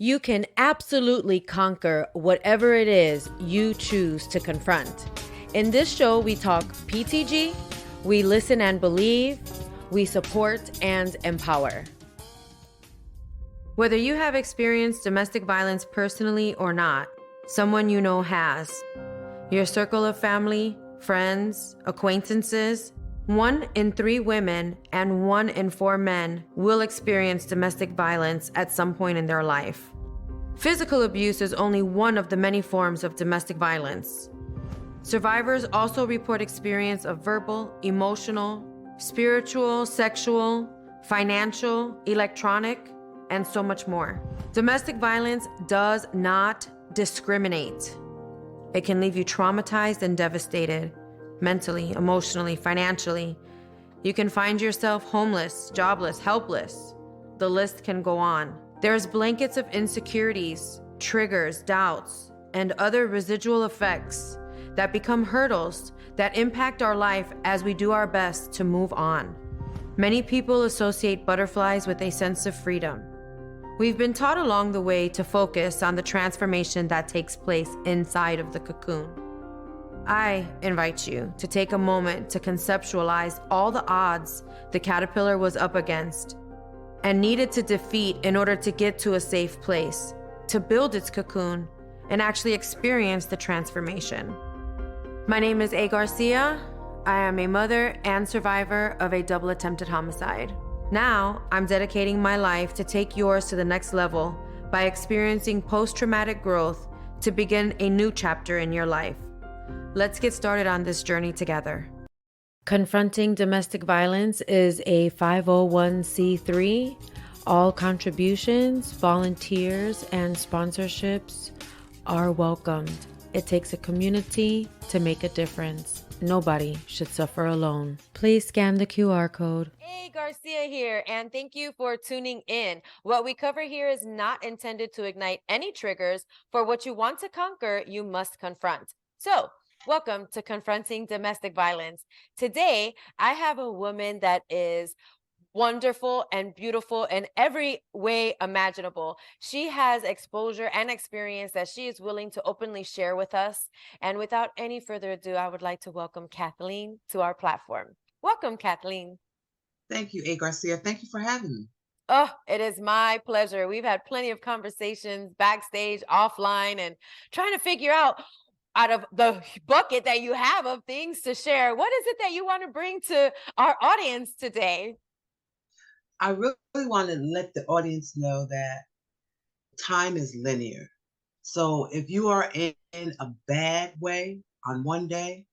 You can absolutely conquer whatever it is you choose to confront. In this show, we talk PTG, we listen and believe, we support and empower. Whether you have experienced domestic violence personally or not, someone you know has. Your circle of family, friends, acquaintances, 1 in 3 women and 1 in 4 men will experience domestic violence at some point in their life. Physical abuse is only one of the many forms of domestic violence. Survivors also report experience of verbal, emotional, spiritual, sexual, financial, electronic, and so much more. Domestic violence does not discriminate. It can leave you traumatized and devastated, mentally, emotionally, financially. You can find yourself homeless, jobless, helpless. The list can go on. There's blankets of insecurities, triggers, doubts, and other residual effects that become hurdles that impact our life as we do our best to move on. Many people associate butterflies with a sense of freedom. We've been taught along the way to focus on the transformation that takes place inside of the cocoon. I invite you to take a moment to conceptualize all the odds the caterpillar was up against and needed to defeat in order to get to a safe place, to build its cocoon and actually experience the transformation. My name is A. Garcia. I am a mother and survivor of a double attempted homicide. Now, I'm dedicating my life to take yours to the next level by experiencing post-traumatic growth to begin a new chapter in your life. Let's get started on this journey together. Confronting Domestic Violence is a 501c3. All contributions, volunteers, and sponsorships are welcomed. It takes a community to make a difference. Nobody should suffer alone. Please scan the QR code. Hey, Garcia here, and thank you for tuning in. What we cover here is not intended to ignite any triggers. For what you want to conquer, you must confront. So, welcome to Confronting Domestic Violence. Today, I have a woman that is wonderful and beautiful in every way imaginable. She has exposure and experience that she is willing to openly share with us. And without any further ado, I would like to welcome Kathleen to our platform. Welcome, Kathleen. Thank you, A. Garcia. Thank you for having me. Oh, it is my pleasure. We've had plenty of conversations backstage, offline, and trying to figure out of the bucket that you have of things to share, what is it that you want to bring to our audience today? I really want to let the audience know that time is linear. So if you are in a bad way on one day,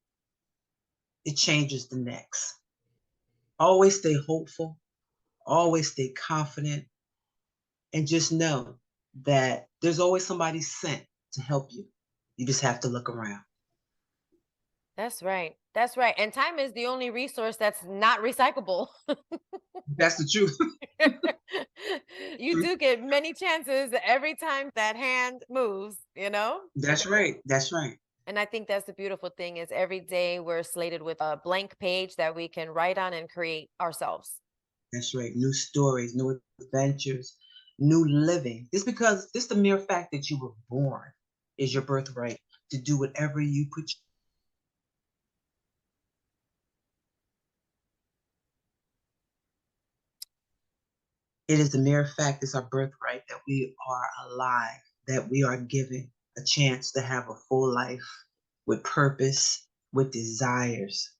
it changes the next. Always stay hopeful, always stay confident, and just know that there's always somebody sent to help you. You just have to look around. That's right. That's right. And time is the only resource that's not recyclable. That's the truth. You do get many chances every time that hand moves, you know? That's right. That's right. And I think that's the beautiful thing is every day we're slated with a blank page that we can write on and create ourselves. That's right. New stories, new adventures, new living. Just because just the mere fact that you were born is your birthright to do whatever you put. It is the mere fact, it's our birthright that we are alive, that we are given a chance to have a full life with purpose, with desires,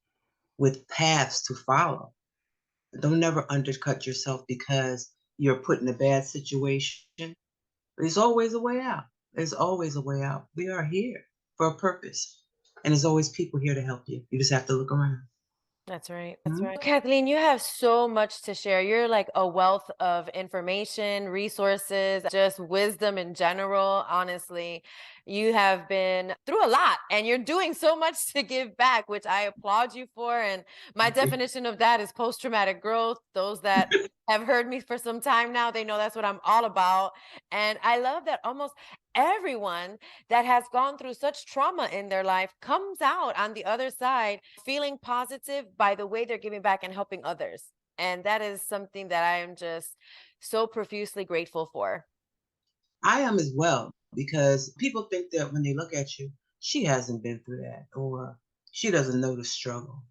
with paths to follow. Don't never undercut yourself because you're put in a bad situation. There's always a way out. There's always a way out. We are here for a purpose. And there's always people here to help you. You just have to look around. That's right. That's right. Kathleen, you have so much to share. You're like a wealth of information, resources, just wisdom in general. Honestly, you have been through a lot and you're doing so much to give back, which I applaud you for. And my definition of that is post-traumatic growth. Those that have heard me for some time now, they know that's what I'm all about. And I love that almost everyone that has gone through such trauma in their life comes out on the other side feeling positive by the way they're giving back and helping others. And that is something that I am just so profusely grateful for. I am as well, because people think that when they look at you, she hasn't been through that, or she doesn't know the struggle.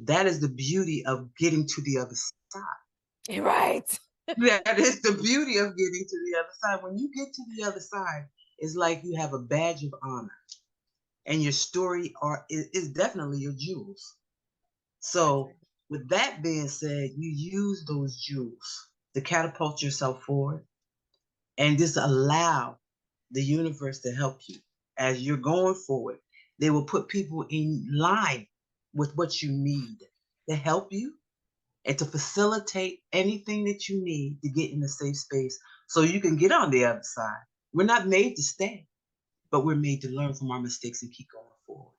That is the beauty of getting to the other side. Right. That is the beauty of getting to the other side. When you get to the other side, it's like you have a badge of honor, and your story is definitely your jewels. That's So, with that being said, you use those jewels to catapult yourself forward and just allow the universe to help you as you're going forward. They will put people in line with what you need to help you and to facilitate anything that you need to get in a safe space so you can get on the other side. We're not made to stay, but we're made to learn from our mistakes and keep going forward.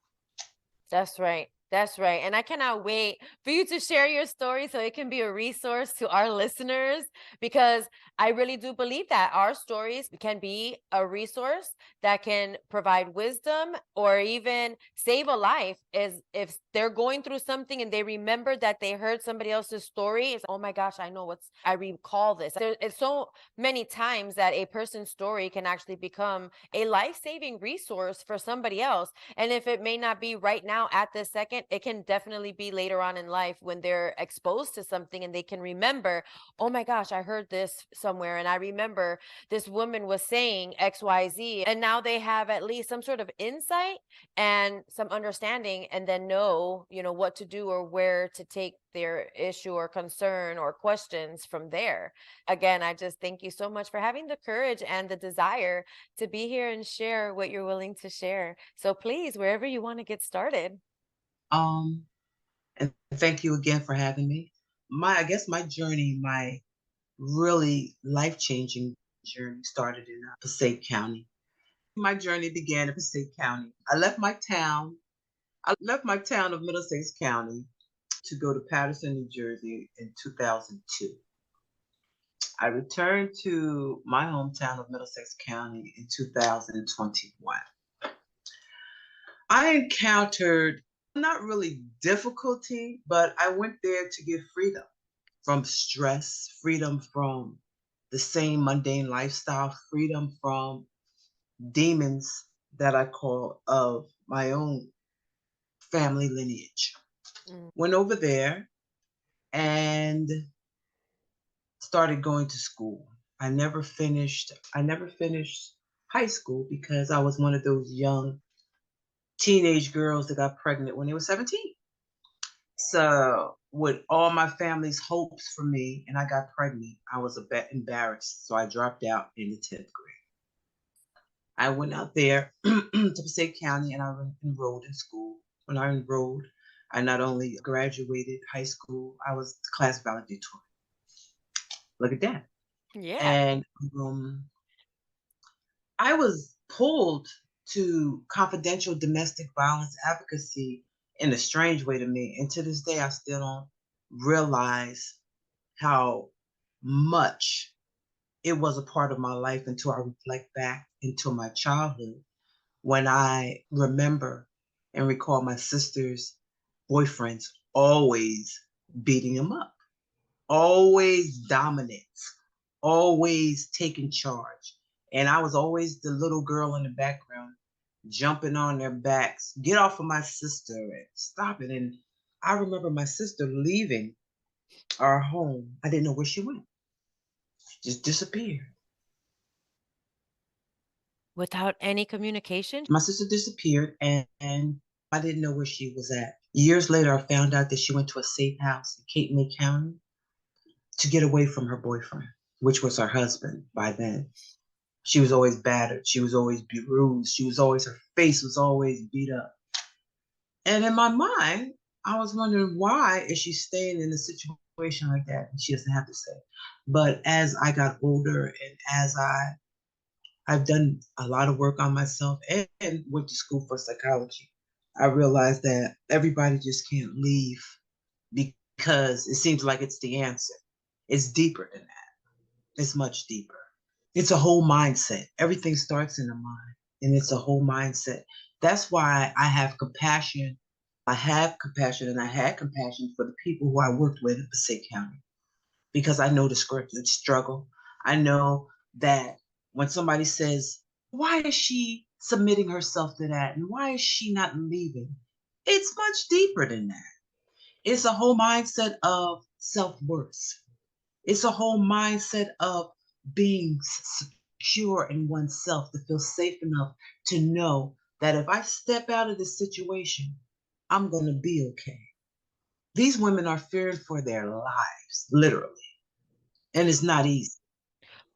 That's right. That's right. And I cannot wait for you to share your story so it can be a resource to our listeners, because I really do believe that our stories can be a resource that can provide wisdom or even save a life. Is if they're going through something and they remember that they heard somebody else's story, it's, oh my gosh, I recall this. It's so many times that a person's story can actually become a life-saving resource for somebody else. And if it may not be right now at this second, it can definitely be later on in life when they're exposed to something and they can remember, oh my gosh, I heard this somewhere. And I remember this woman was saying XYZ. And now they have at least some sort of insight and some understanding, and then know, what to do or where to take their issue or concern or questions from there. Again, I just thank you so much for having the courage and the desire to be here and share what you're willing to share. So please, wherever you want to get started. Um, and thank you again for having me. I guess my journey, my really life changing journey started in Passaic County. My journey began in Passaic County. I left my town of Middlesex County to go to Paterson, New Jersey in 2002. I returned to my hometown of Middlesex County in 2021. I encountered not really difficulty, but I went there to get freedom from stress, freedom from the same mundane lifestyle, freedom from demons that I call of my own family lineage. Mm. Went over there and started going to school. I never finished high school because I was one of those young teenage girls that got pregnant when they were 17. So, with all my family's hopes for me, and I got pregnant, I was a bit embarrassed. So, I dropped out in the 10th grade. I went out there to Passaic County and I enrolled in school. When I enrolled, I not only graduated high school, I was class valedictorian. Look at that. Yeah. And I was pulled to confidential domestic violence advocacy in a strange way to me. And to this day, I still don't realize how much it was a part of my life until I reflect back into my childhood when I remember and recall my sister's boyfriends always beating him up, always dominance, always taking charge. And I was always the little girl in the background jumping on their backs. Get off of my sister and stop it. And I remember my sister leaving our home. I didn't know where she went. She just disappeared. Without any communication? My sister disappeared and I didn't know where she was at. Years later, I found out that she went to a safe house in Cape May County to get away from her boyfriend, which was her husband by then. She was always battered. She was always bruised. Her face was always beat up. And in my mind, I was wondering, why is she staying in a situation like that? And she doesn't have to say. But as I got older and as I've done a lot of work on myself and went to school for psychology, I realized that everybody just can't leave because it seems like it's the answer. It's deeper than that. It's much deeper. It's a whole mindset. Everything starts in the mind, and it's a whole mindset. That's why I have compassion. I have compassion, and I had compassion for the people who I worked with in Passaic County because I know the struggle. I know that when somebody says, why is she submitting herself to that? And why is she not leaving? It's much deeper than that. It's a whole mindset of self worth. It's a whole mindset of being secure in oneself to feel safe enough to know that if I step out of this situation, I'm going to be okay. These women are fearing for their lives, literally, and it's not easy.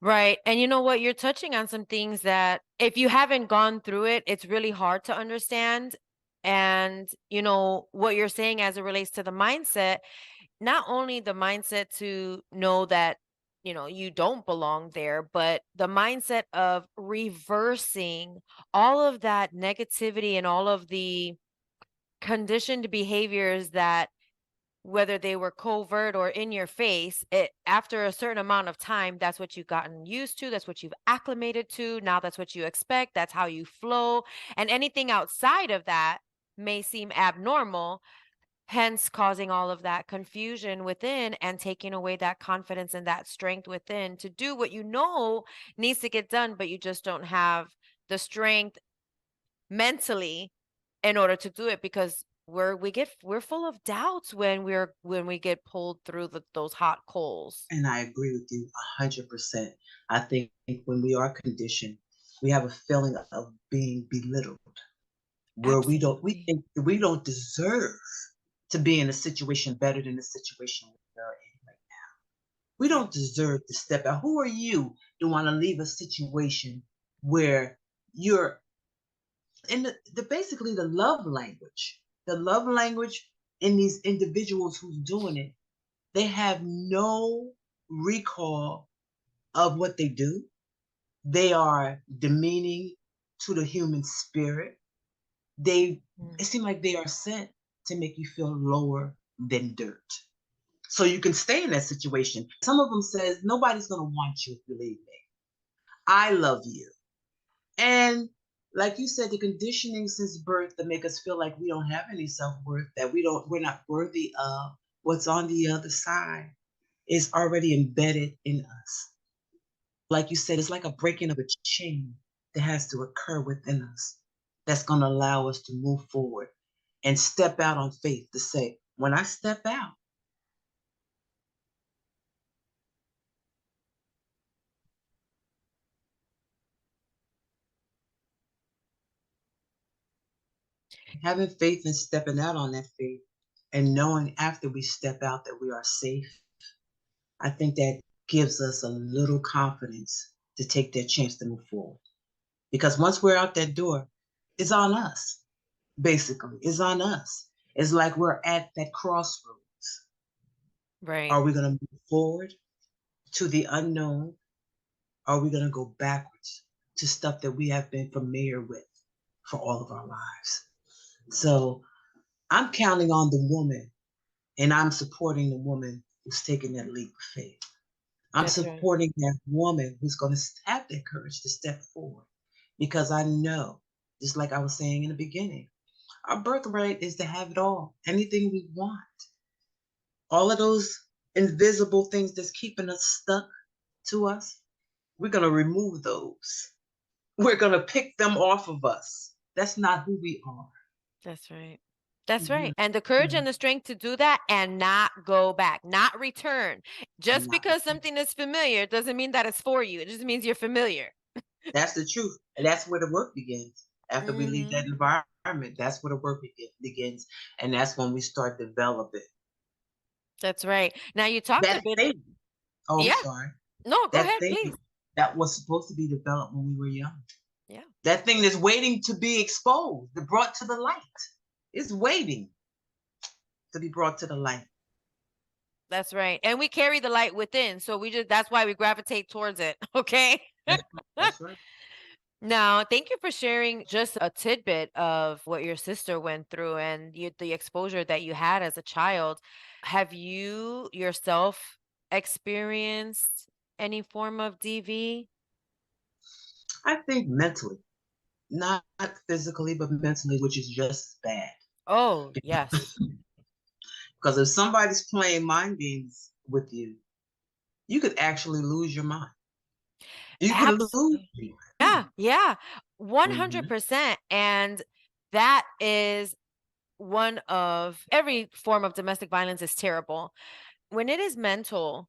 Right. And you know what? You're touching on some things that if you haven't gone through it, it's really hard to understand. And, what you're saying as it relates to the mindset, not only the mindset to know that, you don't belong there, but the mindset of reversing all of that negativity and all of the conditioned behaviors that whether they were covert or in your face, after a certain amount of time, that's what you've gotten used to, that's what you've acclimated to. Now that's what you expect, that's how you flow. And anything outside of that may seem abnormal, hence causing all of that confusion within and taking away that confidence and that strength within to do what needs to get done, but you just don't have the strength mentally in order to do it because we're full of doubts when we get pulled through those hot coals. And I agree with you 100%. I think when we are conditioned, we have a feeling of being belittled, where we Absolutely. think that we don't deserve to be in a situation better than the situation we are in right now. We Yeah. don't deserve to step out. Who are you to want to leave a situation where you're in basically the love language? The love language in these individuals who's doing it, they have no recall of what they do. They are demeaning to the human spirit. It Mm. seems like they are sent to make you feel lower than dirt. So you can stay in that situation. Some of them says nobody's gonna want you if you leave me. I love you. And like you said, the conditioning since birth that make us feel like we don't have any self-worth, that we're not worthy of what's on the other side is already embedded in us. Like you said, it's like a breaking of a chain that has to occur within us that's going to allow us to move forward and step out on faith to say, when I step out, having faith and stepping out on that faith and knowing after we step out that we are safe, I think that gives us a little confidence to take that chance to move forward. Because once we're out that door, it's on us, basically. It's on us. It's like we're at that crossroads. Right. Are we going to move forward to the unknown? Or are we going to go backwards to stuff that we have been familiar with for all of our lives? So I'm counting on the woman and I'm supporting the woman who's taking that leap of faith. I'm That's right. supporting that woman who's going to have that courage to step forward because I know, just like I was saying in the beginning, our birthright is to have it all, anything we want. All of those invisible things that's keeping us stuck to us, we're going to remove those. We're going to pick them off of us. That's not who we are. That's right. That's Mhm. right. And the courage Mhm. and the strength to do that and not go back, not return. And Just not because something is familiar doesn't mean that it's for you. It just means you're familiar. That's the truth. And that's where the work begins. After we leave that Mhm. environment, that's where the work begins. And that's when we start developing. That's right. Now you talked a That bit. thing, oh, I'm Yeah. sorry. No, go That ahead, thing please. that was supposed to be developed when we were young. Yeah. That thing that's waiting to be exposed, to brought to the light. It's waiting to be brought to the light. That's right. And we carry the light within. So that's why we gravitate towards it. Okay. That's right. That's right. Now, thank you for sharing just a tidbit of what your sister went through and the exposure that you had as a child. Have you yourself experienced any form of DV? I think mentally, not physically, but mentally, which is just as bad. Oh, yes. Because if somebody's playing mind games with you could actually lose your mind. You can lose Absolutely. people. Yeah, yeah, Mhm. 100%. And that is one of every form of domestic violence is terrible. When it is mental,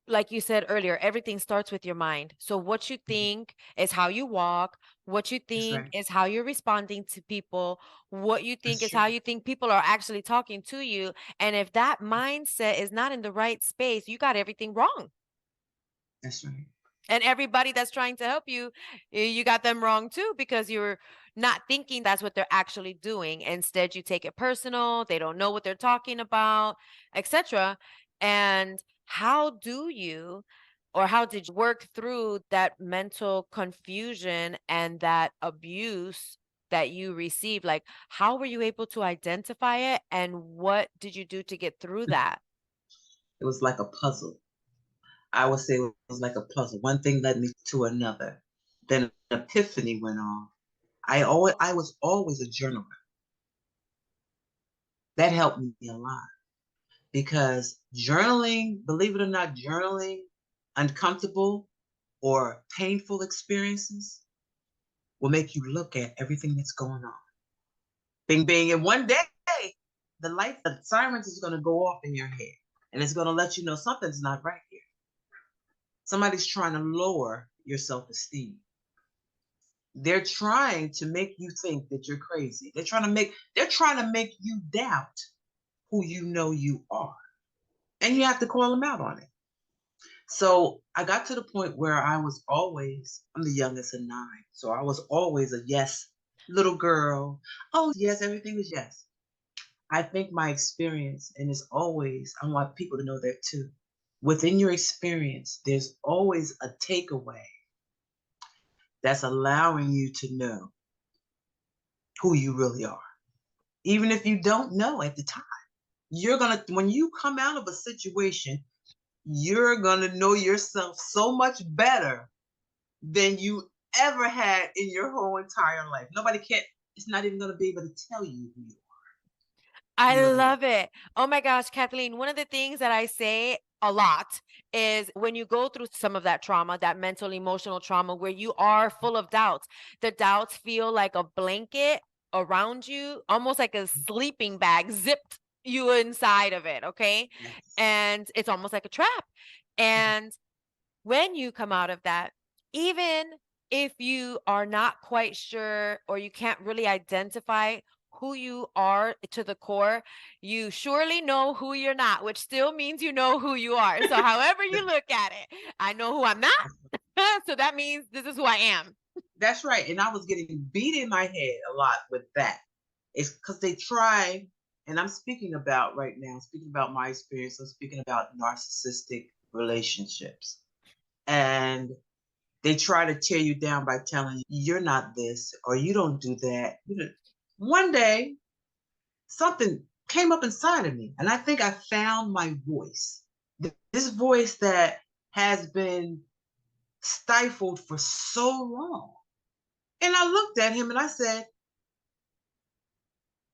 like you said earlier, everything starts with your mind. So what you Mhm. think is how you walk, what you That's think right. is how you're responding to people, what you That's think is true. how you think people are actually talking to you. And if that mindset is not in the right space, you got everything wrong. That's right. And everybody that's trying to help you, you got them wrong too, because you're not thinking that's what they're actually doing. Instead, you take it personal, they don't know what they're talking about, etc. And how do you, or how did you work through that mental confusion and that abuse that you received? Like, how were you able to identify it, and what did you do to get through that? It was like a puzzle. I would say it was like a puzzle. One thing led me to another. Then an epiphany went on. I was always a journaler. That helped me a lot because journaling, believe it or not, journaling uncomfortable or painful experiences will make you look at everything that's going on. Bing, bing. And one day, the sirens is going to go off in your head and it's going to let you know something's not right here. Somebody's trying to lower your self esteem. They're trying to make you think that you're crazy. They're trying to make you doubt who you know you are. And you have to call them out on it. So I got to the point where I'm the youngest of nine. So I was always a yes little girl. Oh, yes, everything is yes. I think my experience, and it's always, I want people to know that too. Within your experience, there's always a takeaway that's allowing you to know who you really are. Even if you don't know at the time, when you come out of a situation, you're gonna know yourself so much better than you ever had in your whole entire life. Nobody can, it's not even gonna be able to tell you who you are. You I really are. love it. Oh my gosh, Kathleen, one of the things that I say a lot is when you go through some of that trauma, that mental, emotional trauma, where you are full of doubts, the doubts feel like a blanket around you, almost like a sleeping bag zipped you inside of it. Okay. Yes. And it's almost like a trap. And when you come out of that, even if you are not quite sure or you can't really identify who you are to the core, you surely know who you're not, which still means you know who you are. So, however you look at it, I know who I'm not. So, that means this is who I am. That's right. And I was getting beat in my head a lot with that. It's because they try, and I'm speaking about right now, speaking about my experience, I'm speaking about narcissistic relationships. And they try to tear you down by telling you you're not this or you don't do that. One day, something came up inside of me, and I think I found my voice. This voice that has been stifled for so long. And I looked at him and I said,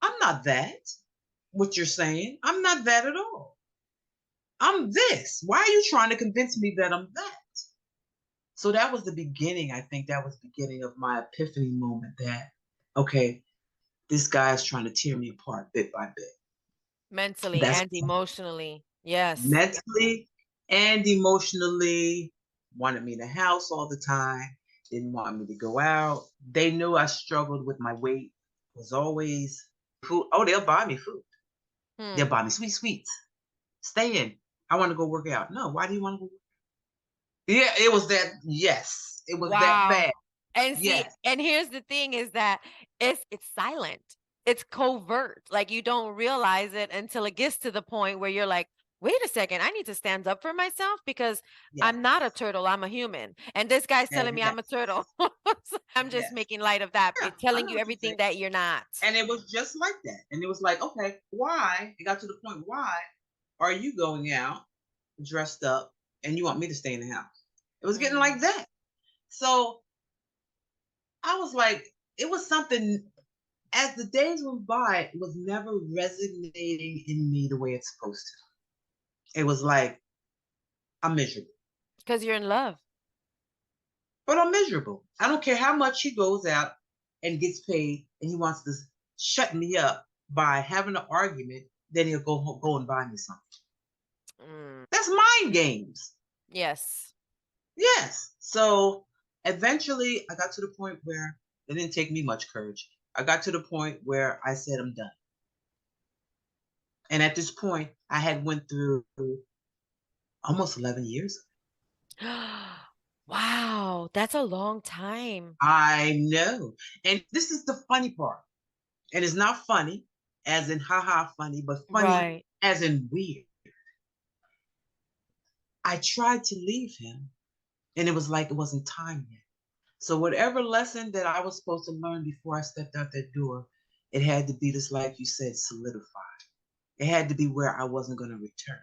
I'm not that, what you're saying. I'm not that at all. I'm this. Why are you trying to convince me that I'm that? So that was the beginning. I think that was the beginning of my epiphany moment that, okay, this guy's trying to tear me apart bit by bit. Mentally That's and emotionally. Yes. mentally and emotionally, wanted me in the house all the time, didn't want me to go out. They knew I struggled with my weight, was always food. Oh, they'll buy me food. They'll Hmm. buy me sweet sweets. Stay in. I want to go work out. No, why do you want to go? Yeah, it was that. Yes, it was that Wow. bad. And see, Yes, and here's the thing is that it's silent. It's covert. Like you don't realize it until it gets to the point where you're like, "Wait a second, I need to stand up for myself because yes, I'm not a turtle, I'm a human." And this guy's telling me I'm a yes, turtle. So I'm just yes. making light of that. Yeah, It's I telling know you what you're everything saying. that you're not. And it was just like that. And it was like, okay, why? It got to the point, why are you going out dressed up and you want me to stay in the house? It was getting like Mm. that. So I was like, it was something, as the days went by, it was never resonating in me the way it's supposed to. It was like, I'm miserable. Because you're in love. but I'm miserable. I don't care how much he goes out and gets paid and he wants to shut me up by having an argument, then he'll go and buy me something. Mm. That's mind games. Yes. Yes. So eventually I got to the point where it didn't take me much courage. I got to the point where I said I'm done. And at this point, I had went through almost 11 years. Wow, that's a long time. I know. And this is the funny part. And it's not funny as in haha funny, but funny Right. as in weird. I tried to leave him and it was like it wasn't time yet. So whatever lesson that I was supposed to learn before I stepped out that door, it had to be just like you said, solidified. It had to be where I wasn't going to return.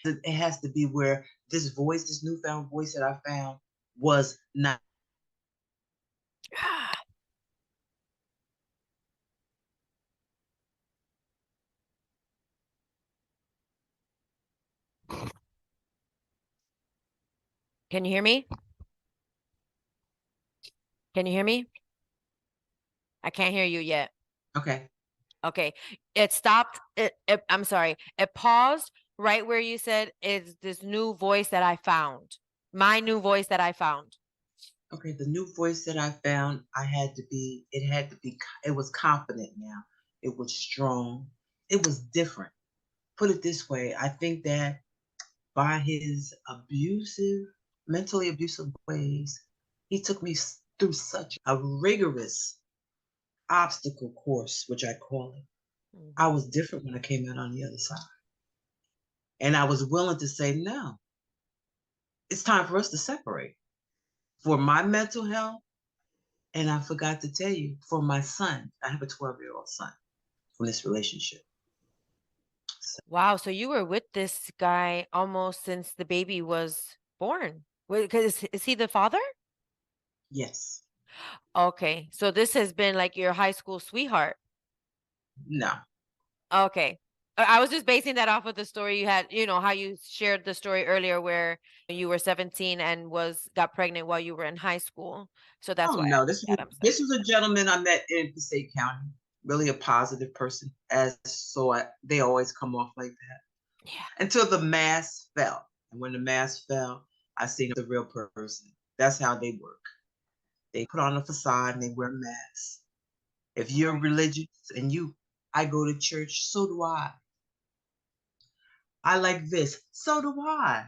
It has to be where this voice, this newfound voice that I found was not. Can you hear me? Can you hear me? I can't hear you yet. Okay. Okay. It stopped. I'm sorry. It paused right where you said it's this new voice that I found. My new voice that I found. Okay. The new voice that I found, it was confident now. It was strong. It was different. Put it this way, I think that by his mentally abusive ways, he took me through such a rigorous obstacle course, which I call it. I was different when I came out on the other side. And I was willing to say, no, it's time for us to separate for my mental health. And I forgot to tell you, for my son, I have a 12-year-old son from this relationship. Wow. So you were with this guy almost since the baby was born. Because is he the father? Yes. Okay. So this has been like your high school sweetheart. No. Okay. I was just basing that off of the story you had, how you shared the story earlier where you were 17 and got pregnant while you were in high school. So that's Oh why I no. asked that. I'm sorry. This was a gentleman I met in Passaic County. Really a positive person. They always come off like that. Yeah. Until the mask fell. And when the mask fell, I seen the real person. That's how they work. They put on a facade and they wear masks. If you're religious and I go to church, so do I. I like this, so do I.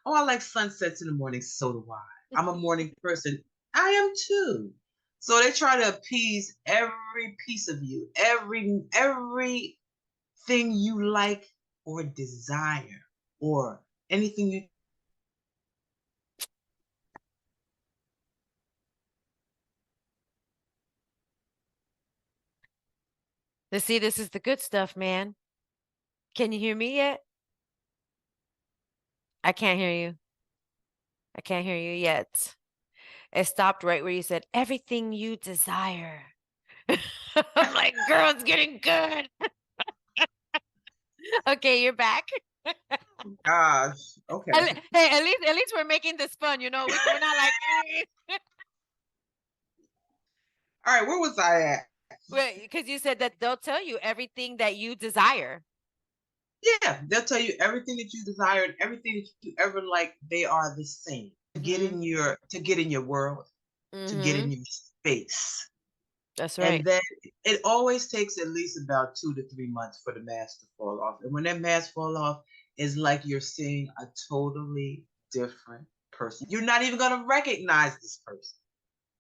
Oh, I like sunsets in the morning, so do I. I'm a morning person. I am too. So they try to appease every piece of you, everything you like or desire, or anything you. See, this is the good stuff, man. Can you hear me yet? I can't hear you. I can't hear you yet. It stopped right where you said everything you desire. I'm like, girl, it's getting good. Okay, you're back. Gosh, okay. Hey, at least we're making this fun, we're not like All right, where was I at? because you said that they'll tell you everything that you desire. Yeah, they'll tell you everything that you desire and everything that you ever like. They are the same. Mm-hmm. To get in your world, to get Mm-hmm. in your space. That's And right. then it always takes at least about 2 to 3 months for the mask to fall off. And when that mask fall off, it's like you're seeing a totally different person. You're not even going to recognize this person.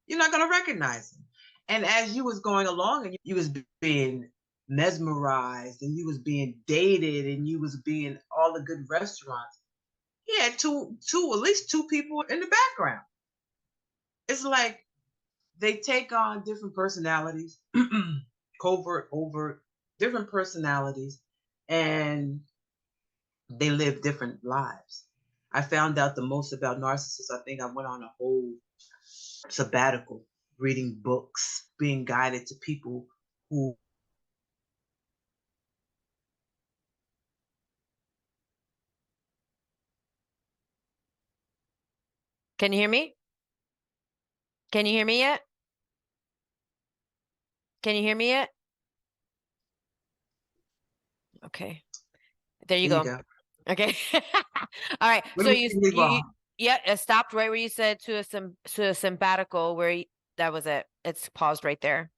You're not going to recognize him. And as you was going along and you was being mesmerized and you was being dated and you was being all the good restaurants, he had at least two people in the background. It's like they take on different personalities, covert, overt, different personalities, and they live different lives. I found out the most about narcissists. I think I went on a whole sabbatical reading books, being guided to people who. Can you hear me? Can you hear me yet? Can you hear me yet? Okay. There you There you go. go. Okay. All right. Where So did we leave you off? yeah, it stopped right where you said to a sabbatical where that was it. It's paused right there.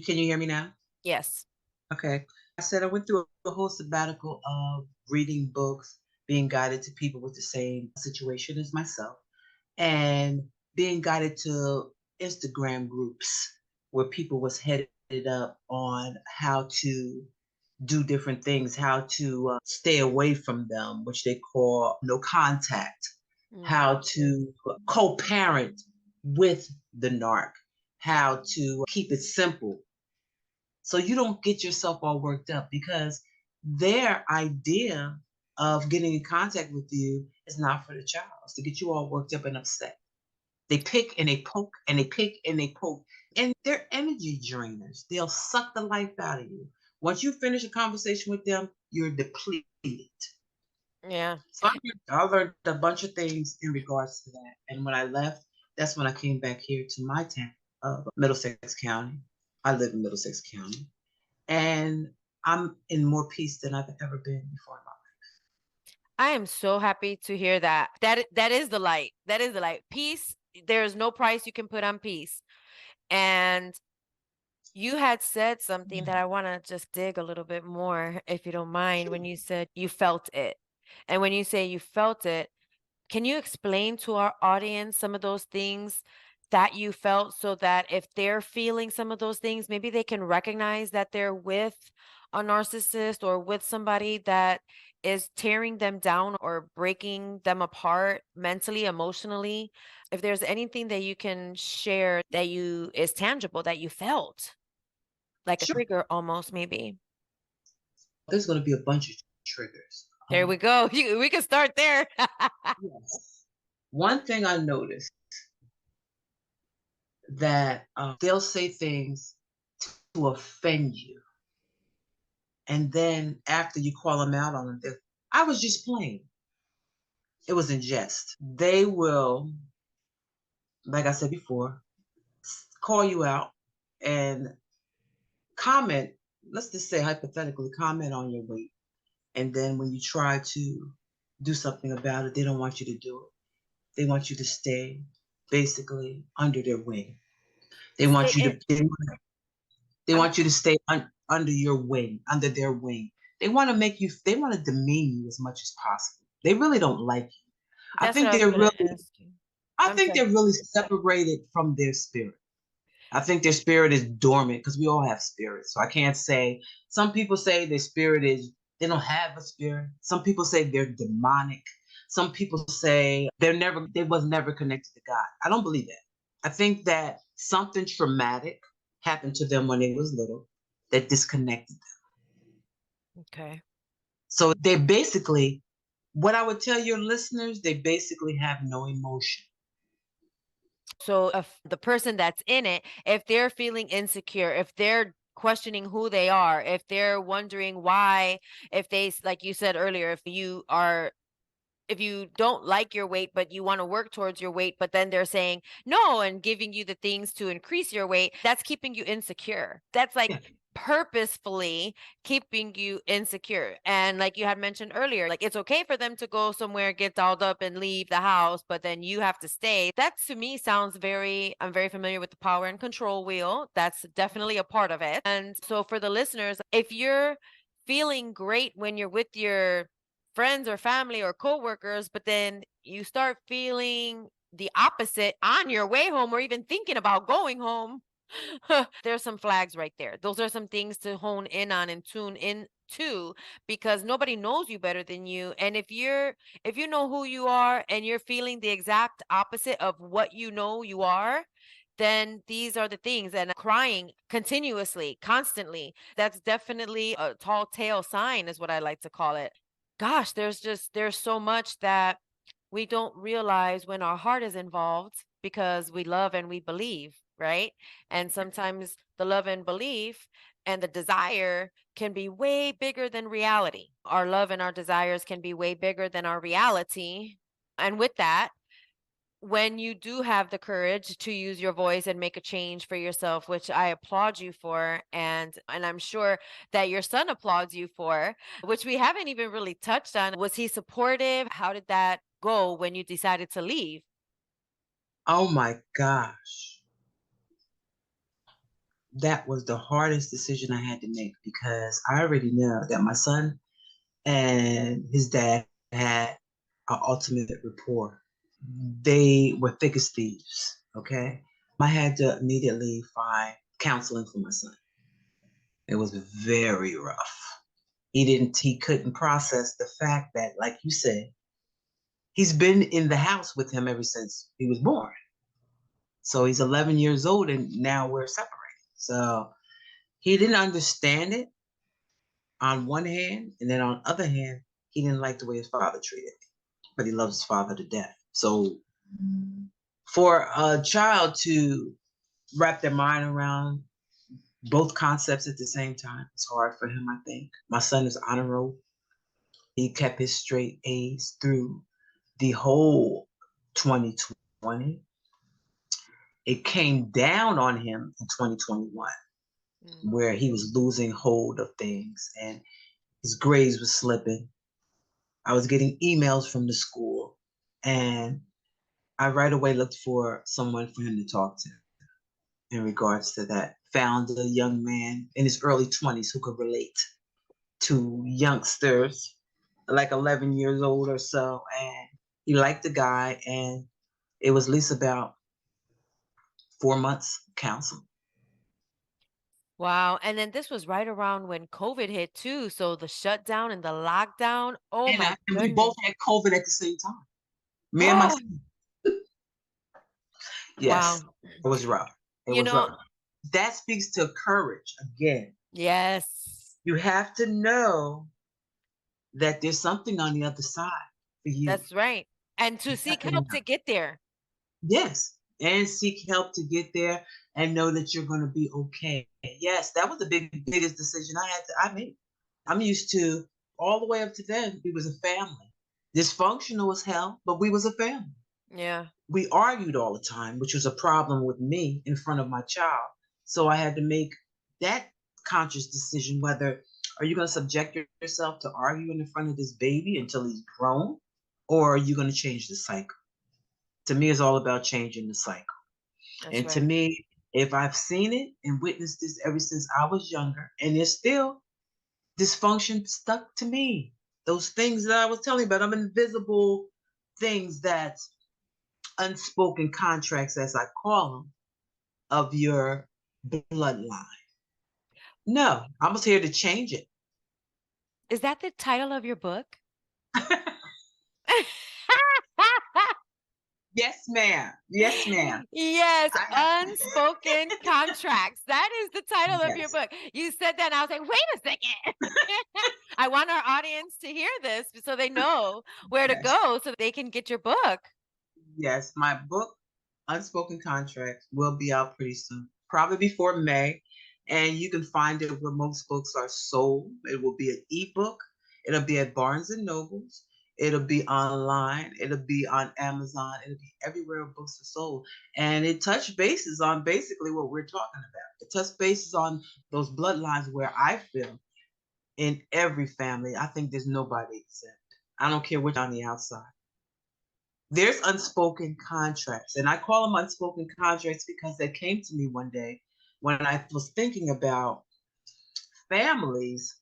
Can you hear me now? Yes. Okay. I said I went through a whole sabbatical of reading books, being guided to people with the same situation as myself, and being guided to Instagram groups where people was headed up on how to do different things, how to stay away from them, which they call no contact, Mm. how to co-parent with the narc, how to keep it simple so you don't get yourself all worked up because their idea of getting in contact with you is not for the child. It's to get you all worked up and upset. They pick and they poke and they pick and they poke. And they're energy drainers. They'll suck the life out of you. Once you finish a conversation with them, you're depleted. Yeah. So I learned a bunch of things in regards to that. And when I left, that's when I came back here to my town of Middlesex County. I live in Middlesex County. And I'm in more peace than I've ever been before in my I am so happy to hear that. That is the light. That is the light. Peace, there is no price you can put on peace. And you had said something life. that I want to just dig a little bit more, if you don't mind, when you said you felt it. And when you say you felt it, can you explain to our audience some of those things that you felt so that if they're feeling some of those things, maybe they can recognize that they're with a narcissist or with somebody that is tearing them down or breaking them apart mentally, emotionally? If there's anything that you can share that you is tangible that you felt, like a Sure. trigger almost maybe. There's going to be a bunch of triggers. There we go. We can start there. Yes. One thing I noticed that they'll say things to offend you. And then after you call them out on it, I was just playing. It was in jest. They will, like I said before, call you out and comment. Let's just say hypothetically, comment on your weight. And then when you try to do something about it, they don't want you to do it. They want you to stay basically under their wing. They Stay want you in. to they I'm want you to stay under your wing, under their wing. They want to make you. They want to demean you as much as possible. They really don't like you. I That's what think I was they're gonna really. ask you. I I'm think sorry. they're really separated from their spirit. I think their spirit is dormant because we all have spirits. So I can't say. Some people say their spirit is. They don't have a spirit. Some people say they're demonic. Some people say they was never connected to God. I don't believe that. I think that something traumatic happened to them when they was little that disconnected them. Okay. So they basically, what I would tell your listeners, they basically have no emotion. So if the person that's in it, if they're feeling insecure, if they're questioning who they are, if they're wondering why, if like you said earlier, if you don't like your weight, but you want to work towards your weight, but then they're saying no and giving you the things to increase your weight, that's keeping you insecure. That's like Yeah, purposefully keeping you insecure. And like you had mentioned earlier, like it's okay for them to go somewhere, get dolled up and leave the house, but then you have to stay. That to me sounds I'm very familiar with the power and control wheel. That's definitely a part of it. And so for the listeners, if you're feeling great when you're with your friends or family or coworkers, but then you start feeling the opposite on your way home or even thinking about going home, there's some flags right there. Those are some things to hone in on and tune in to because nobody knows you better than you. And if you know who you are and you're feeling the exact opposite of what you know you are, then these are the things. And crying continuously, constantly, that's definitely a tall tale sign, is what I like to call it. Gosh, there's so much that we don't realize when our heart is involved because we love and we believe, right? And sometimes the love and belief and the desire can be way bigger than reality. Our love and our desires can be way bigger than our reality. And with that, when you do have the courage to use your voice and make a change for yourself, which I applaud you for, and I'm sure that your son applauds you for, which we haven't even really touched on. Was he supportive? How did that go when you decided to leave? Oh my gosh. That was the hardest decision I had to make because I already know that my son and his dad had an ultimate rapport. They were thick as thieves, okay? I had to immediately find counseling for my son. It was very rough. He couldn't process the fact that, like you said, he's been in the house with him ever since he was born. So he's 11 years old and now we're separated. So he didn't understand it on one hand, and then on the other hand, he didn't like the way his father treated me, but he loves his father to death. So for a child to wrap their mind around both concepts at the same time, it's hard for him, I think. My son is honor roll. He kept his straight A's through the whole 2020. It came down on him in 2021, where he was losing hold of things and his grades were slipping. I was getting emails from the school, and I right away looked for someone for him to talk to in regards to that. Found a young man in his early 20s who could relate to youngsters, like 11 years old or so. And he liked the guy, and it was at least about 4 months counseling. Wow. And then this was right around when COVID hit too. So the shutdown and the lockdown. Oh my And we goodness. both had COVID at the same time. Me and my Oh, son. Yes, wow. it was rough. It You was know, rough. That speaks to courage again. yes, You have to know that there's something on the other side for you. that's right. And to You have seek to know. help to get there. Yes, and seek help to get there and know that you're going to be okay. Yes, that was the biggest decision I made. I'm used to all the way up to then, we was a family. Dysfunctional as hell, but we was a family. Yeah. We argued all the time, which was a problem with me in front of my child. So I had to make that conscious decision whether are you going to subject yourself to arguing in front of this baby until he's grown, or are you going to change the cycle? To me, it's all about changing the cycle. That's And to right. me, if I've seen it and witnessed this ever since I was younger, and there's still dysfunction stuck to me, those things that I was telling you about, I'm invisible things that unspoken contracts, as I call them, of your bloodline. No, I was here to change it. Is that the title of your book? Yes, ma'am. Yes, ma'am. Yes, I have. Unspoken Contracts. That is the title of your Yes, book. You said that, and I was like, wait a second. I want our audience to hear this so they know where to yes, go so they can get your book. yes. My book, Unspoken Contracts, will be out pretty soon, probably before May. And you can find it where most books are sold. It will be an ebook. It'll be at Barnes and Nobles. It'll be online. It'll be on Amazon. It'll be everywhere books are sold. And it touched bases on basically what we're talking about. It touched bases on those bloodlines where I feel in every family, I think there's nobody exempt. I don't care which on the outside. There's unspoken contracts, and I call them unspoken contracts because they came to me one day when I was thinking about families.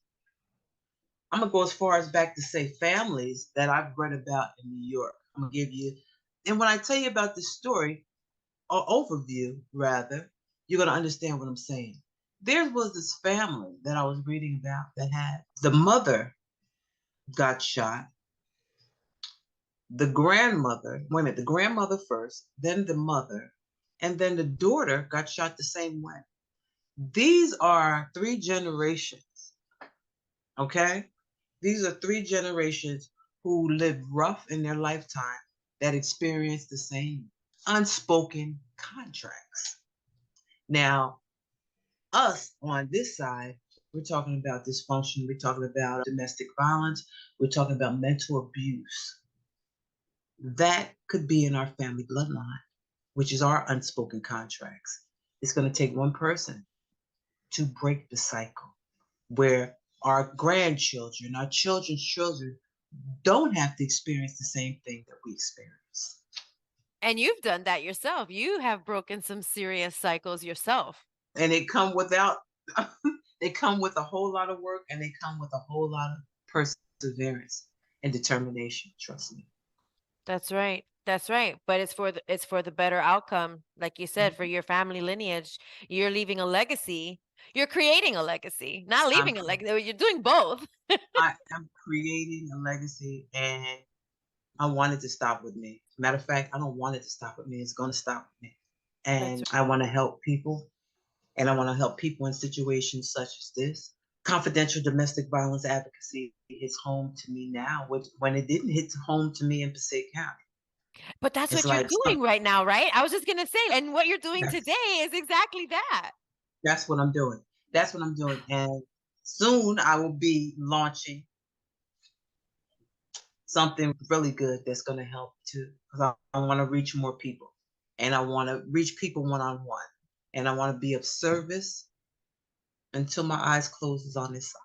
I'm gonna go as far as back to say families that I've read about in New York. I'm gonna give you, and when I tell you about this story, or overview rather, you're gonna understand what I'm saying. There was this family that I was reading about that had the mother got shot, the grandmother, wait a minute, the grandmother first, then the mother, and then the daughter got shot the same way. These are three generations, okay? These are three generations who lived rough in their lifetime that experienced the same unspoken contracts. Now, us on this side, we're talking about dysfunction, we're talking about domestic violence, we're talking about mental abuse. That could be in our family bloodline, which is our unspoken contracts. It's going to take one person to break the cycle where our grandchildren, our children's children, don't have to experience the same thing that we experience. And you've done that yourself. You have broken some serious cycles yourself. And they come without, they come with a whole lot of work, and they come with a whole lot of perseverance and determination. Trust me. That's right. That's right. But it's for the better outcome. Like you said, for Mhm. your family lineage, you're leaving a legacy. You're creating a legacy, not I'm, leaving a legacy. You're doing both. I am creating a legacy, and I want it to stop with me. Matter of fact, I don't want it to stop with me. It's going to stop with me. That's And I want to help people, and I want to help people in situations such as this. Confidential domestic violence advocacy hits home to me now, which when it didn't hit home to me in Passaic County. but that's It's what you're like doing right now, right? I was just gonna say, and what you're doing that's, today is exactly that. that's what I'm doing. That's what I'm doing. And soon I will be launching something really good that's going to help too. Because I want to reach more people, and I want to reach people one on one, and I want to be of service until my eyes closes on this side.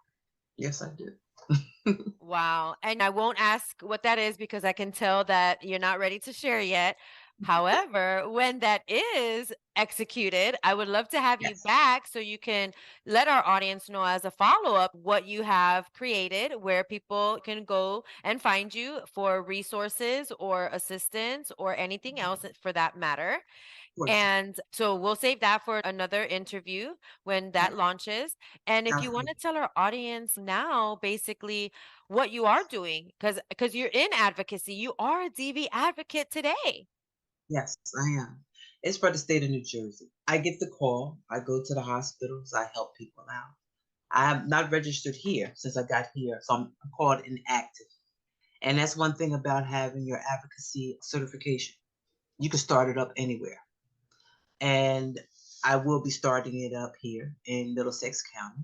Yes, I do. Wow. And I won't ask what that is because I can tell that you're not ready to share yet. However, when that is executed, I would love to have you Yes. back so you can let our audience know as a follow up what you have created, where people can go and find you for resources or assistance or anything else for that matter. Of course. And so we'll save that for another interview when that Yep. launches. And if you Sounds want good. to tell our audience now, basically what you are doing, because you're in advocacy, you are a DV advocate today. Yes, I am. It's for the state of New Jersey. I get the call. I go to the hospitals. I help people out. I'm not registered here since I got here, so I'm called inactive. And that's one thing about having your advocacy certification. You can start it up anywhere. And I will be starting it up here in Middlesex County,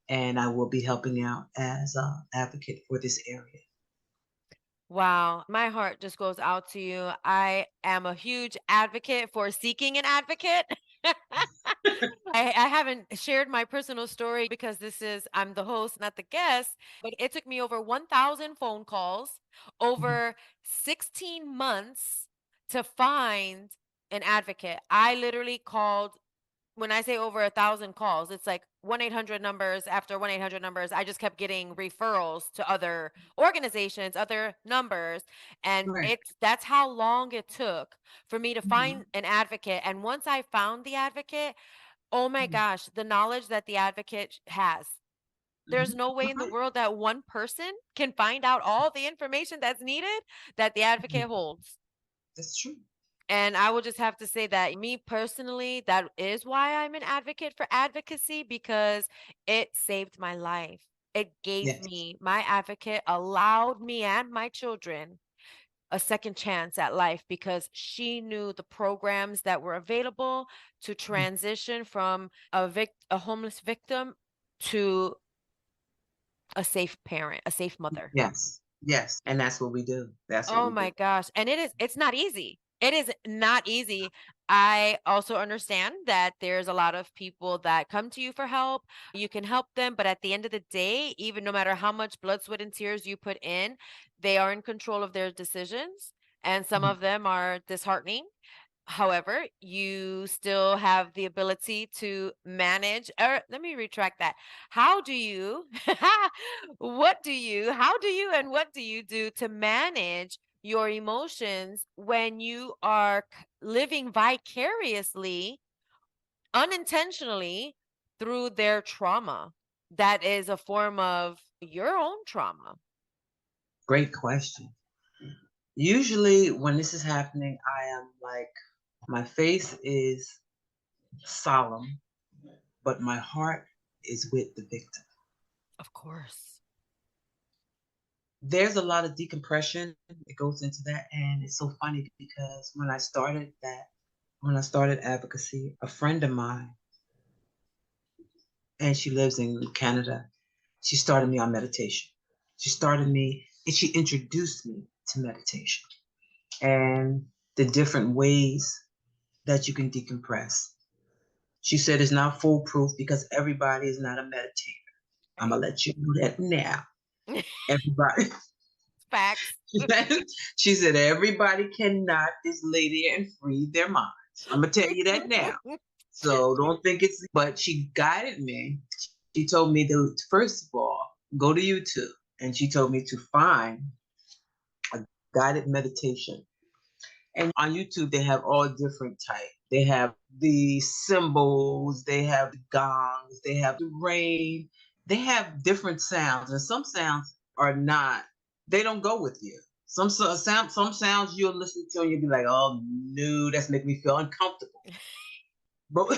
and I will be helping out as an advocate for this area. Wow, my heart just goes out to you. I am a huge advocate for seeking an advocate. I haven't shared my personal story because I'm the host, not the guest, but it took me over 1,000 phone calls, Mhm. over 16 months to find an advocate. I literally called, when I say over 1,000 calls, it's like 1-800 numbers after 1-800 numbers. I just kept getting referrals to other organizations, other numbers, and Right. that's how long it took for me to find Mhm. an advocate. And once I found the advocate, oh my Mhm. gosh, the knowledge that the advocate has. There's Mhm. no way in the Right. world that one person can find out all the information that's needed that the advocate Mhm. holds. That's true. And I will just have to say that me personally, that is why I'm an advocate for advocacy because it saved my life. It gave Yes. me, my advocate allowed me and my children a second chance at life because she knew the programs that were available to Mhm. transition from a homeless victim to a safe parent, a safe mother. Yes. Yes. And that's what we do. That's what Oh we my do. gosh. And it's not easy. It is not easy. I also understand that there's a lot of people that come to you for help. You can help them, but at the end of the day, even no matter how much blood, sweat, and tears you put in, they are in control of their decisions. And some Mhm. of them are disheartening. However, you still have the ability to manage, or let me retract that. How do you, how do you, and what do you do to manage your emotions when you are living vicariously, unintentionally through their trauma? That is a form of your own trauma. Great question. Usually, when this is happening, I am like, my face is solemn, but my heart is with the victim. Of course. There's a lot of decompression that goes into that, and it's so funny because when I started advocacy, a friend of mine, and she lives in Canada, she started me on meditation. She started me, and she introduced me to meditation. and the different ways that you can decompress. She said it's not foolproof because everybody is not a meditator. I'm Right. gonna let you know that now. Everybody. Facts. She said everybody cannot just lay there and free their minds. I'm gonna tell you that now. So don't think it's. But she guided me. She told me to first of all go to YouTube, and she told me to find a guided meditation. And on YouTube, they have all different type. They have the cymbals, they have the gongs, they have the rain. They have different sounds, and some sounds are not. They don't go with you. Some sounds you'll listen to and you'll be like, "Oh no, that's making me feel uncomfortable." But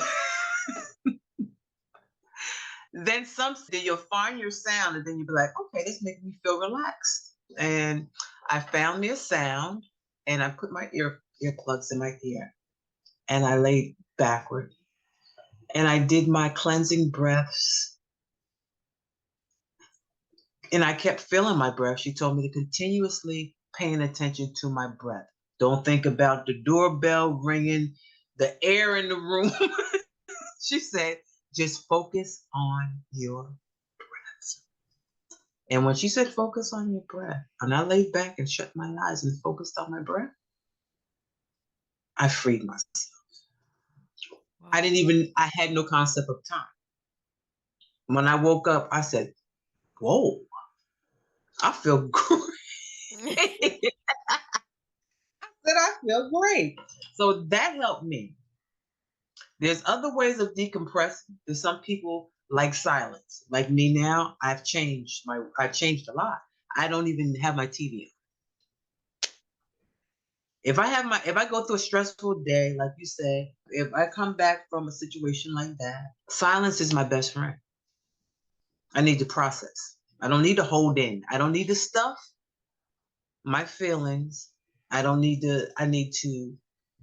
then you'll find your sound, and then you'll be like, "Okay, this makes me feel relaxed." And I found me a sound, and I put my earplugs in my ear, and I laid backward and I did my cleansing breaths and I kept feeling my breath. She told me to continuously paying attention to my breath. Don't think about the doorbell ringing, the air in the room. She said, just focus on your breath. And when she said focus on your breath, and I laid back and shut my eyes and focused on my breath, I freed myself. Wow. I had no concept of time. When I woke up, I said, whoa, I feel great. Said I feel great. So that helped me. There's other ways of decompressing. There's some people like silence. Like me now, I changed a lot. I don't even have my TV on. If I go through a stressful day, like you said, if I come back from a situation like that, silence is my best friend. I need to process. I don't need to hold in. I don't need to stuff my feelings. I need to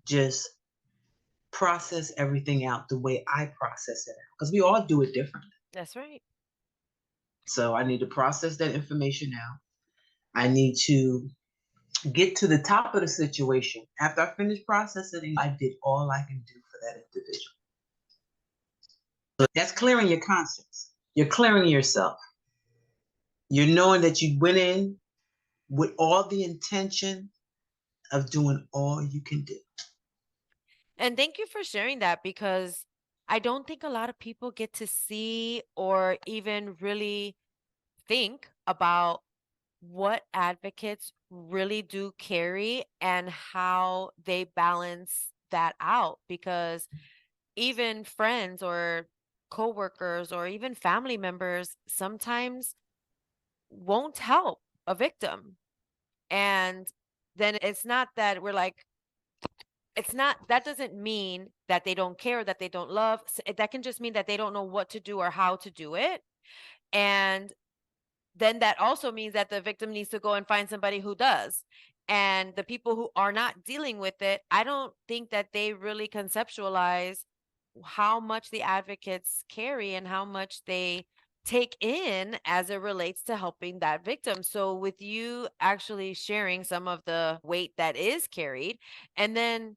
just process everything out the way I process it out because we all do it differently. That's right. So I need to process that information out. I need to get to the top of the situation. After I finish processing, I did all I can do for that individual. So that's clearing your conscience. You're clearing yourself. You're knowing that you went in with all the intention of doing all you can do. And thank you for sharing that because I don't think a lot of people get to see or even really think about what advocates really do carry and how they balance that out because even friends or coworkers or even family members sometimes won't help a victim. And then it's not that we're like, it's not, that doesn't mean that they don't care, that they don't love. That can just mean that they don't know what to do or how to do it. And then that also means that the victim needs to go and find somebody who does. And the people who are not dealing with it, I don't think that they really conceptualize how much the advocates carry and how much they take in as it relates to helping that victim. So, with you actually sharing some of the weight that is carried, and then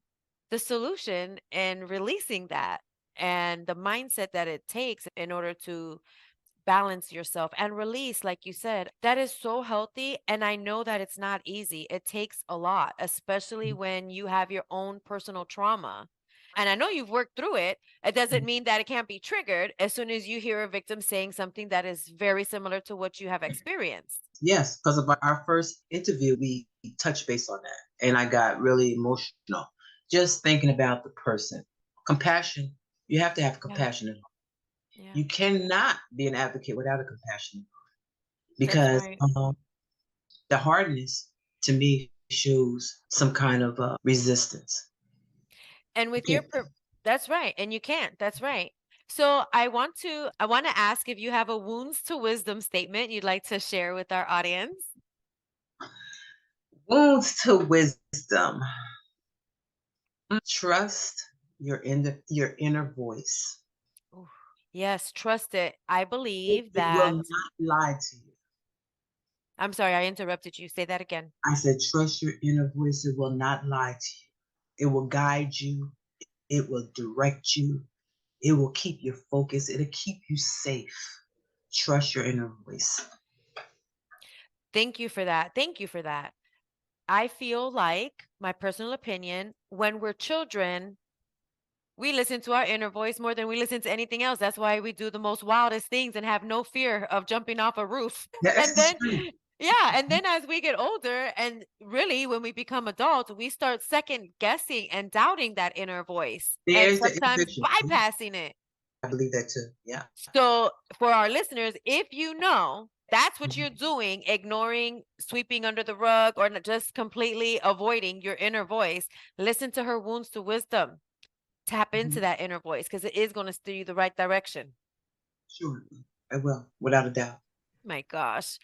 the solution and releasing that and the mindset that it takes in order to balance yourself and release, like you said, that is so healthy. And I know that it's not easy. It takes a lot, especially when you have your own personal trauma. And I know you've worked through it. It doesn't mean that it can't be triggered as soon as you hear a victim saying something that is very similar to what you have experienced. Yes, because of our first interview, we touched base on that, and I got really emotional just thinking about the person. Compassion. You have to have Yeah. compassion in heart. Yeah. You cannot be an advocate without a compassion That's because right. the hardness to me shows some kind of resistance. And You with your can't. that's right. And you can't. That's right. So I want to ask if you have a wounds to wisdom statement you'd like to share with our audience. Wounds to wisdom. Trust your inner voice. Ooh, yes, trust it. I It, believe it will that not lie to you. I'm sorry, I interrupted you. Say that again. I said, trust your inner voice. It will not lie to you. It will guide you. It will direct you. It will keep you focused. It'll keep you safe. Trust your inner voice. Thank you for that. Thank you for that. I feel like, my personal opinion, when we're children, we listen to our inner voice more than we listen to anything else. That's why we do the most wildest things and have no fear of jumping off a roof. That's And the then, truth. yeah, and then as we get older and really when we become adults, we start second guessing and doubting that inner voice and There's the sometimes individual. bypassing it. I believe that too. Yeah. So, for our listeners, if you know that's what you're Mhm. doing, ignoring, sweeping under the rug, or just completely avoiding your inner voice, listen to her wounds to wisdom. Tap into Mhm. that inner voice because it is going to steer you the right direction. Sure. I will, without a doubt. My gosh.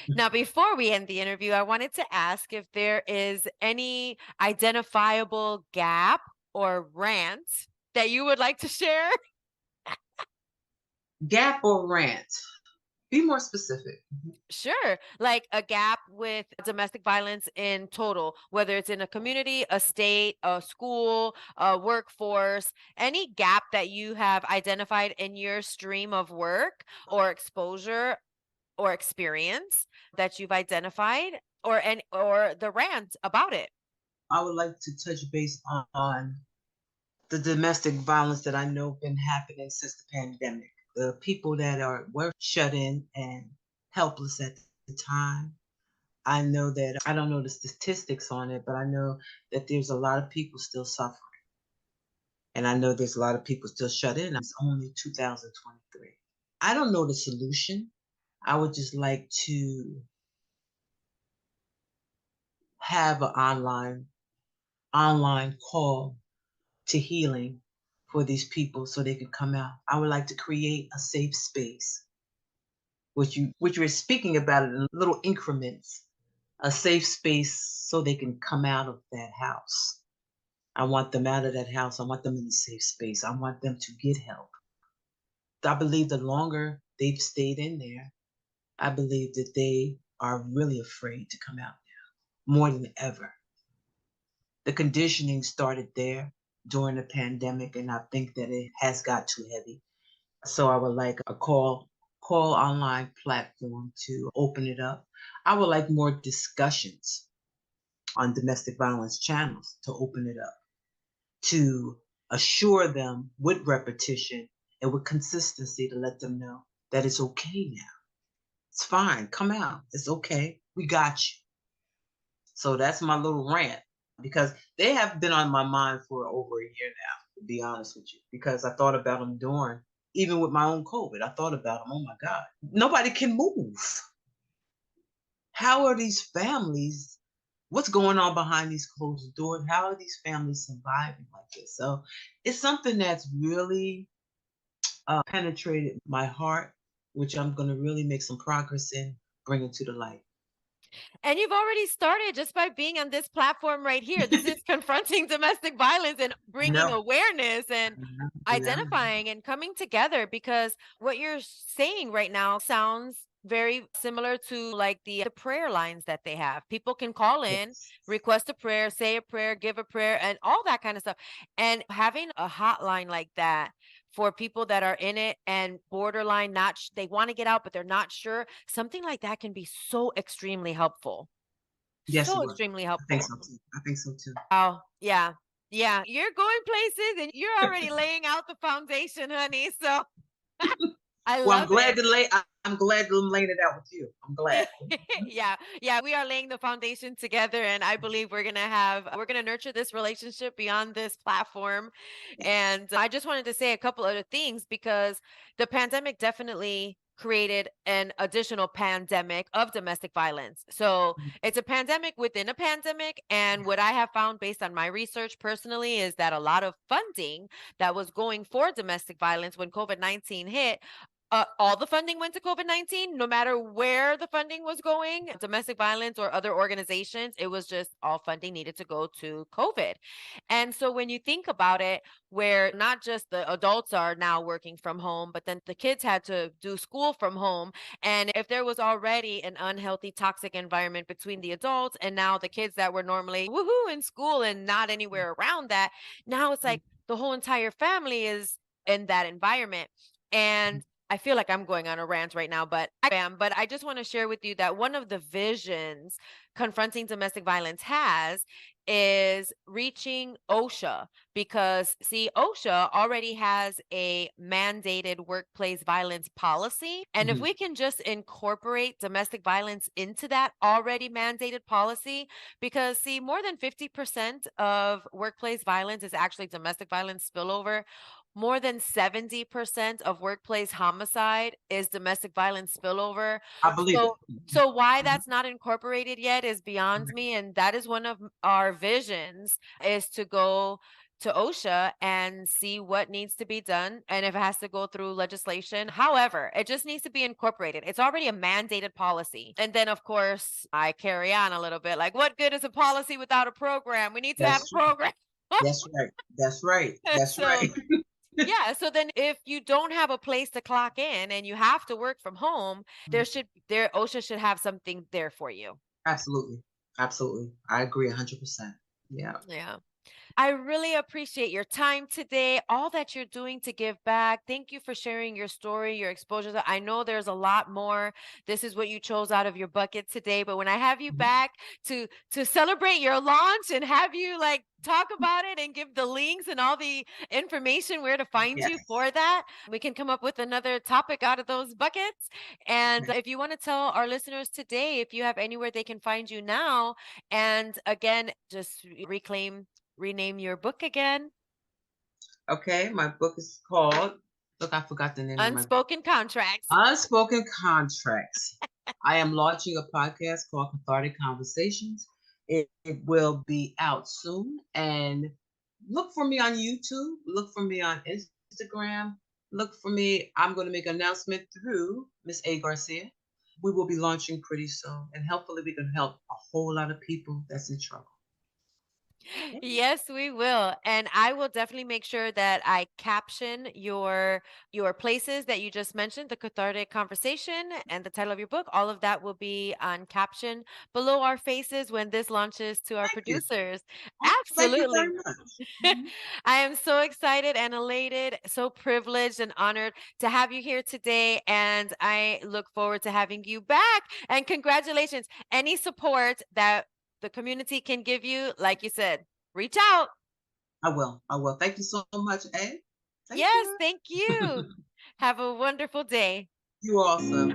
Now, before we end the interview, I wanted to ask if there is any identifiable gap or rant that you would like to share. Gap or rant? Be more specific. Sure. Like a gap with domestic violence in total, whether it's in a community, a state, a school, a workforce, any gap that you have identified in your stream of work or exposure or experience that you've identified or the rant about it. I would like to touch base on the domestic violence that I know been happening since the pandemic. The people that were shut in and helpless at the time. I know that I don't know the statistics on it, but I know that there's a lot of people still suffering. And I know there's a lot of people still shut in. It's only 2023. I don't know the solution. I would just like to have an online call to healing for these people so they can come out. I would like to create a safe space, which we're speaking about it in little increments, a safe space so they can come out of that house. I want them out of that house. I want them in a safe space. I want them to get help. I believe the longer they've stayed in there, I believe that they are really afraid to come out now, more than ever. The conditioning started there during the pandemic, and I think that it has got too heavy. So I would like a call online platform to open it up. I would like more discussions on domestic violence channels to open it up, to assure them with repetition and with consistency to let them know that it's okay now. It's fine. Come out. It's okay. We got you. So that's my little rant because they have been on my mind for over a year now, to be honest with you, because I thought about them during, even with my own COVID, I thought about them. Oh my God, nobody can move. How are these families? What's going on behind these closed doors? How are these families surviving like this? So it's something that's really penetrated my heart, which I'm going to really make some progress in bringing to the light. And you've already started just by being on this platform right here. This is confronting domestic violence and I bringing know. awareness and I know. identifying and coming together because what you're saying right now sounds very similar to like the prayer lines that they have. People can call in, Yes. request a prayer, say a prayer, give a prayer, and all that kind of stuff. And having a hotline like that for people that are in it and borderline not they want to get out but they're not sure, something like that can be so extremely helpful. Yes, it So will. extremely I think helpful. so too. I think so too. Oh, yeah. Yeah, you're going places and you're already laying out the foundation, honey. So I Well, I'm love glad it. to lay. I'm glad to lay it out with you. I'm glad. Yeah, yeah, we are laying the foundation together, and I believe we're gonna nurture this relationship beyond this platform. And I just wanted to say a couple other things because the pandemic definitely created an additional pandemic of domestic violence. So it's a pandemic within a pandemic. And what I have found based on my research personally is that a lot of funding that was going for domestic violence when COVID-19 hit All the funding went to COVID-19, no matter where the funding was going, domestic violence or other organizations, it was just all funding needed to go to COVID. And so when you think about it, where not just the adults are now working from home, but then the kids had to do school from home. And if there was already an unhealthy, toxic environment between the adults and now the kids that were normally woohoo in school and not anywhere around that, now it's like the whole entire family is in that environment. And I feel like I'm going on a rant right now, but I am. But I just want to share with you that one of the visions Confronting Domestic Violence has is reaching OSHA, because see, OSHA already has a mandated workplace violence policy. And if Mhm. we can just incorporate domestic violence into that already mandated policy, because see, more than 50% of workplace violence is actually domestic violence spillover. More than 70% of workplace homicide is domestic violence spillover. I believe it. So so why Mhm. that's not incorporated yet is beyond Right. me, and that is one of our visions, is to go to OSHA and see what needs to be done and if it has to go through legislation. However, it just needs to be incorporated. It's already a mandated policy. And then of course, I carry on a little bit like, what good is a policy without a program? We need to have That's a true. program. That's right. That's right. That's So right. yeah, so then if you don't have a place to clock in and you have to work from home, there OSHA should have something there for you. Absolutely. Absolutely. I agree 100%. Yeah. Yeah. I really appreciate your time today, all that you're doing to give back. Thank you for sharing your story, your exposures. I know there's a lot more. This is what you chose out of your bucket today, but when I have you Mhm. back to celebrate your launch and have you like talk about it and give the links and all the information where to find you Yes. for that, we can come up with another topic out of those buckets. And Okay. if you want to tell our listeners today if you have anywhere they can find you now, and again, just rename your book again. Okay. My book is called, look, I forgot the name of my book. Unspoken Contracts. Unspoken Contracts. I am launching a podcast called Cathartic Conversations. It will be out soon. And look for me on YouTube. Look for me on Instagram. Look for me. I'm going to make an announcement through Miss A. Garcia. We will be launching pretty soon. And hopefully we can help a whole lot of people that's in trouble. Okay. Yes, we will. And I will definitely make sure that I caption your places that you just mentioned, the cathartic conversation and the title of your book. All of that will be on caption below our faces when this launches to our Thank you. producers. Oh, thank you Absolutely. very much. Mhm. I am so excited and elated, so privileged and honored to have you here today. And I look forward to having you back. And congratulations. Any support that the community can give you, like you said, reach out. I will. I will. Thank you so much, Ed. Thank Yes, you. thank you. Have a wonderful day. You also.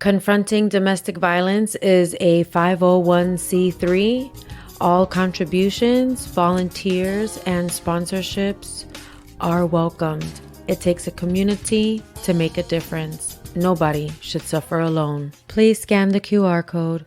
Confronting Domestic Violence is a 501c3. All contributions, volunteers, and sponsorships are welcomed. It takes a community to make a difference. Nobody should suffer alone. Please scan the QR code.